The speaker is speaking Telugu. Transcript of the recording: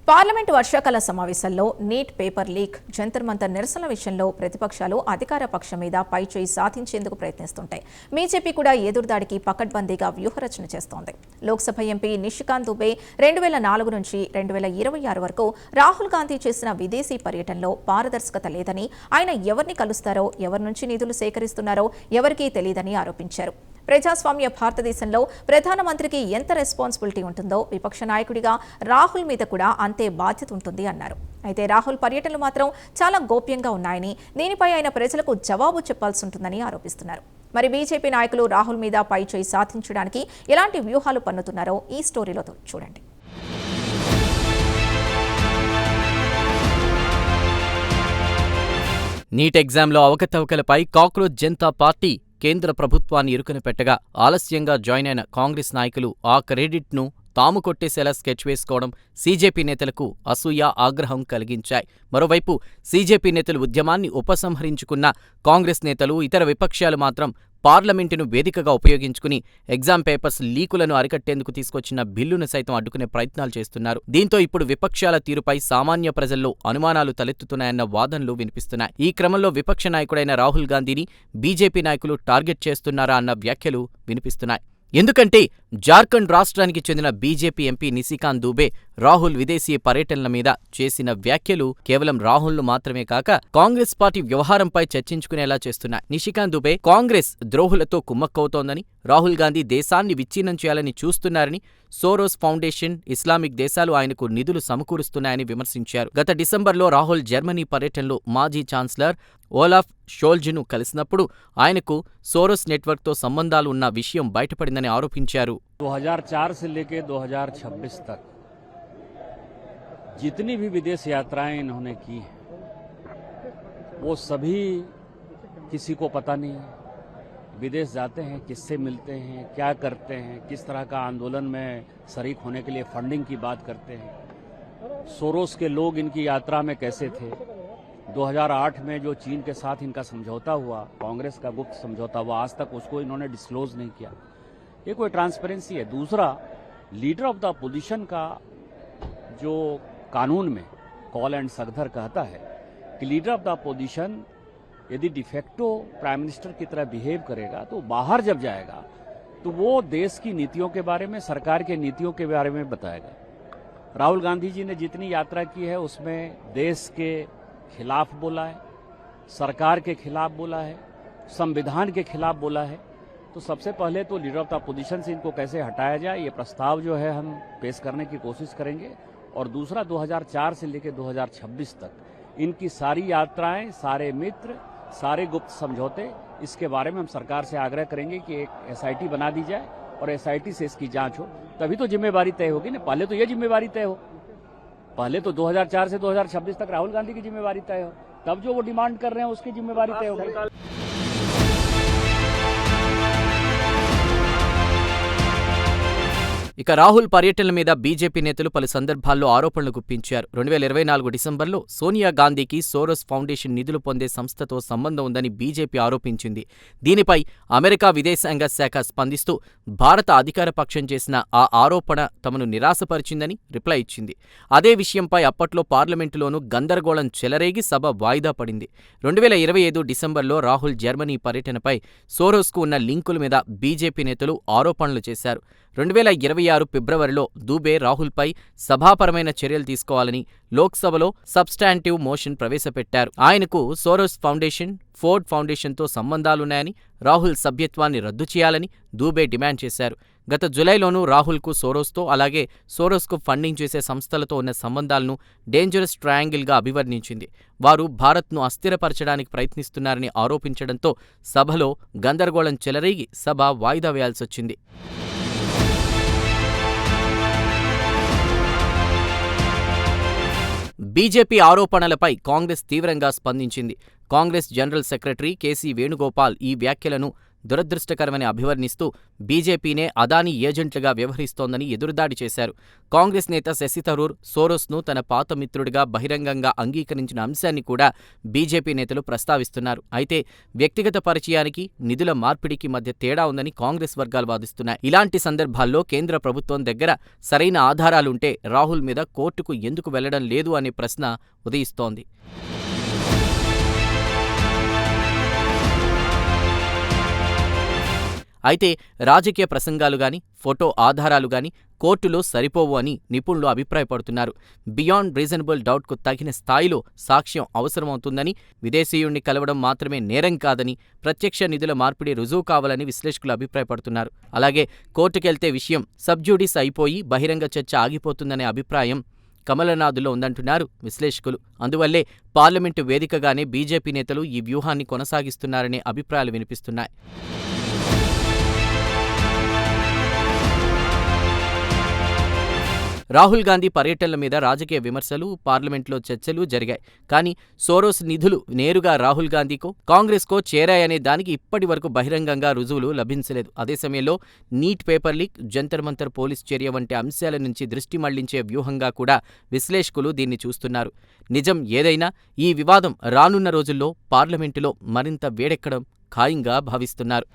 పార్లమెంటు వర్షాకాల సమావేశాల్లో NEET paper leak, Jantar Mantar నిరసనల విషయంలో ప్రతిపక్షాలు అధికార పక్షం మీద పైచేయి సాధించేందుకు ప్రయత్నిస్తుంటాయి. బీజేపీ కూడా ఎదురుదాడికి పకడ్బందీగా వ్యూహరచన చేస్తోంది. లోక్సభ ఎంపీ నిషికాంత్ దుబే 2004 నుంచి 2026 వరకు రాహుల్ గాంధీ చేసిన విదేశీ పర్యటనలో పారదర్శకత లేదని, ఆయన ఎవరిని కలుస్తారో, ఎవరి నుంచి నిధులు సేకరిస్తున్నారో ఎవరికీ తెలియదని ఆరోపించారు. ప్రజాస్వామ్య భారతదేశంలో ప్రధానమంత్రికి ఎంత రెస్పాన్సిబిలిటీ ఉంటుందో విపక్ష నాయకుడిగా రాహుల్ మీద కూడా అంతే బాధ్యత ఉంటుంది అన్నారు. అయితే రాహుల్ పర్యటనలు మాత్రం చాలా గోప్యంగా ఉన్నాయని, దీనిపై ఆయన ప్రజలకు జవాబు చెప్పాల్సి ఉంటుందని ఆరోపిస్తున్నారు. మరి బీజేపీ నాయకులు రాహుల్ మీద పైచేయి సాధించడానికి ఎలాంటి వ్యూహాలు పన్నుతున్నారో ఈ స్టోరీలో చూడండి. నీట్ ఎగ్జామ్లో అవకతవకలపై కాక్రోచ్ జనతా పార్టీ కేంద్ర ప్రభుత్వాన్ని ఇరుకున పెట్టగా ఆలస్యంగా జాయిన్ అయిన కాంగ్రెస్ నాయకులు ఆ క్రెడిట్ను తాము కొట్టేసేలా స్కెచ్ వేసుకోవడం సీజేపీ నేతలకు అసూయ, ఆగ్రహం కలిగించాయి. మరోవైపు సీజేపీ నేతలు ఉద్యమాన్ని ఉపసంహరించుకున్న కాంగ్రెస్ నేతలు, ఇతర విపక్షాలు మాత్రం పార్లమెంటును వేదికగా ఉపయోగించుకుని ఎగ్జామ్ పేపర్స్ లీకులను అరికట్టేందుకు తీసుకొచ్చిన బిల్లును సైతం అడ్డుకునే ప్రయత్నాలు చేస్తున్నారు. దీంతో ఇప్పుడు విపక్షాల తీరుపై సామాన్య ప్రజల్లో అనుమానాలు తలెత్తుతున్నాయన్న వాదనలు వినిపిస్తున్నాయి. ఈ క్రమంలో విపక్ష నాయకుడైన రాహుల్ గాంధీని బీజేపీ నాయకులు టార్గెట్ చేస్తున్నారా అన్న వ్యాఖ్యలు వినిపిస్తున్నాయి. ఎందుకంటే జార్ఖండ్ రాష్ట్రానికి చెందిన బీజేపీ ఎంపీ నిషికాంత్ దుబే రాహుల్ విదేశీ పర్యటనల మీద చేసిన వ్యాఖ్యలు కేవలం రాహుల్ను మాత్రమే కాక కాంగ్రెస్ పార్టీ వ్యవహారంపై చర్చించుకునేలా చేస్తున్నాయి. నిషికాంత్ దుబే కాంగ్రెస్ ద్రోహులతో కుమ్మక్కవుతోందని, రాహుల్ గాంధీ దేశాన్ని విచ్ఛిన్నం చేయాలని చూస్తున్నారని, సోరోస్ ఫౌండేషన్, ఇస్లామిక్ దేశాలు ఆయనకు నిధులు సమకూరుస్తున్నాయని విమర్శించారు. గత డిసెంబర్లో రాహుల్ జర్మనీ పర్యటనలో మాజీ ఛాన్సలర్ ఓలాఫ్ షోల్జ్ను కలిసినప్పుడు ఆయనకు సోరోస్ నెట్వర్క్తో సంబంధాలు ఉన్న విషయం బయటపడిందని ఆరోపించారు. 2004 से लेकर 2026 तक जितनी भी विदेश यात्राएं इन्होंने की हैं, वो सभी किसी को पता नहीं है। विदेश जाते हैं, किससे मिलते हैं, क्या करते हैं, किस तरह का आंदोलन में शरीक होने के लिए फंडिंग की बात करते हैं, सोरोस के लोग इनकी यात्रा में कैसे थे, 2008 में जो चीन के साथ इनका समझौता हुआ, कांग्रेस का गुप्त समझौता हुआ, आज तक उसको इन्होंने डिस्क्लोज नहीं किया। ये कोई ट्रांसपेरेंसी है। दूसरा, लीडर ऑफ द पोजीशन का जो कानून में कॉल एंड सगधर कहता है कि लीडर ऑफ द पोजीशन यदि डिफेक्टो प्राइम मिनिस्टर की तरह बिहेव करेगा तो बाहर जब जाएगा तो वो देश की नीतियों के बारे में, सरकार के नीतियों के बारे में बताएगा। राहुल गांधी जी ने जितनी यात्रा की है उसमें देश के खिलाफ बोला है, सरकार के खिलाफ बोला है, संविधान के खिलाफ बोला है। तो सबसे पहले तो लीडर ऑफ द पोजीशन से इनको कैसे हटाया जाए, ये प्रस्ताव जो है हम पेश करने की कोशिश करेंगे। और दूसरा, 2004 से लेकर 2026 तक इनकी सारी यात्राएं, सारे मित्र, सारे गुप्त समझौते, इसके बारे में हम सरकार से आग्रह करेंगे कि एक एसआईटी बना दी जाए और एसआईटी से इसकी जांच हो, तभी तो जिम्मेवारी तय होगी ना। पहले तो ये जिम्मेवारी तय हो, पहले तो 2004 से 2026 तक राहुल गांधी की जिम्मेवारी तय हो, तब जो वो डिमांड कर रहे हैं उसकी जिम्मेवारी तय होगी। ఇక రాహుల్ పర్యటనల మీద బీజేపీ నేతలు పలు సందర్భాల్లో ఆరోపణలు గుప్పించారు. 2024 డిసెంబర్లో సోనియా గాంధీకి సోరోస్ ఫౌండేషన్ నిధులు పొందే సంస్థతో సంబంధం ఉందని బీజేపీ ఆరోపించింది. దీనిపై అమెరికా విదేశాంగ శాఖ స్పందిస్తూ భారత అధికార పక్షం చేసిన ఆ ఆరోపణ తమను నిరాశపరిచిందని రిప్లై ఇచ్చింది. అదే విషయంపై అప్పట్లో పార్లమెంటులోనూ గందరగోళం చెలరేగి సభ వాయిదా పడింది. 2025 డిసెంబర్లో రాహుల్ జర్మనీ పర్యటనపై సోరోస్కు ఉన్న లింకుల మీద బీజేపీ నేతలు ఆరోపణలు చేశారు. 2026 ఫిబ్రవరిలో దుబే రాహుల్పై సభాపరమైన చర్యలు తీసుకోవాలని లోక్సభలో సబ్స్టాంటివ్ మోషన్ ప్రవేశపెట్టారు. ఆయనకు సోరోస్ ఫౌండేషన్, ఫోర్డ్ ఫౌండేషన్తో సంబంధాలున్నాయని, రాహుల్ సభ్యత్వాన్ని రద్దు చేయాలని దుబే డిమాండ్ చేశారు. గత జులైలోనూ రాహుల్కు సోరోస్తో, అలాగే సోరోస్కు ఫండింగ్ చేసే సంస్థలతో ఉన్న సంబంధాలను డేంజరస్ ట్రయాంగిల్గా అభివర్ణించింది. వారు భారత్ను అస్థిరపరచడానికి ప్రయత్నిస్తున్నారని ఆరోపించడంతో సభలో గందరగోళం చెలరేగి సభ వాయిదా వేయాల్సొచ్చింది. బీజేపీ ఆరోపణలపై కాంగ్రెస్ తీవ్రంగా స్పందించింది. కాంగ్రెస్ జనరల్ సెక్రటరీ కేసీ వేణుగోపాల్ ఈ వ్యాఖ్యలను దురదృష్టకరమని అభివర్ణిస్తూ బీజేపీనే అదానీ ఏజెంట్లుగా వ్యవహరిస్తోందని ఎదురుదాడి చేశారు. కాంగ్రెస్ నేత శశి థరూర్ సోరోస్ను తన పాత మిత్రుడిగా బహిరంగంగా అంగీకరించిన అంశాన్ని కూడా బీజేపీ నేతలు ప్రస్తావిస్తున్నారు. అయితే వ్యక్తిగత పరిచయానికి, నిధుల మార్పిడికి మధ్య తేడా ఉందని కాంగ్రెస్ వర్గాలు వాదిస్తున్నాయి. ఇలాంటి సందర్భాల్లో కేంద్ర ప్రభుత్వం దగ్గర సరైన ఆధారాలుంటే రాహుల్ మీద కోర్టుకు ఎందుకు వెళ్లడం లేదు అనే ప్రశ్న ఉదయిస్తోంది. అయితే రాజకీయ ప్రసంగాలు గాని, ఫోటో ఆధారాలు గాని కోర్టులో సరిపోవు అని నిపుణులు అభిప్రాయపడుతున్నారు. బియాండ్ రీజనబుల్ డౌట్కు తగిన స్థాయిలో సాక్ష్యం అవసరమవుతుందని, విదేశీయుణ్ణి కలవడం మాత్రమే నేరం కాదని, ప్రత్యక్ష నిధుల మార్పిడి రుజువు కావాలని విశ్లేషకులు అభిప్రాయపడుతున్నారు. అలాగే కోర్టుకెళ్తే విషయం సబ్జ్యూడిస్ అయిపోయి బహిరంగ చర్చ ఆగిపోతుందనే అభిప్రాయం కమలనాథులో ఉందంటున్నారు విశ్లేషకులు. అందువల్లే పార్లమెంటు వేదికగానే బీజేపీ నేతలు ఈ వ్యూహాన్ని కొనసాగిస్తున్నారనే అభిప్రాయాలు వినిపిస్తున్నాయి. రాహుల్ గాంధీ పర్యటనల మీద రాజకీయ విమర్శలు, పార్లమెంట్లో చర్చలు జరిగాయి. కానీ సోరోస్ నిధులు నేరుగా రాహుల్ గాంధీకో, కాంగ్రెస్కో చేరాయనే దానికి ఇప్పటి వరకు బహిరంగంగా రుజువులు లభించలేదు. అదే సమయంలో neat paper leak, Jantar Mantar police చర్య వంటి అంశాల నుంచి దృష్టి మళ్లించే వ్యూహంగా కూడా విశ్లేషకులు దీన్ని చూస్తున్నారు. నిజం ఏదైనా ఈ వివాదం రానున్న రోజుల్లో పార్లమెంటులో మరింత వేడెక్కడం ఖాయంగా భావిస్తున్నారు.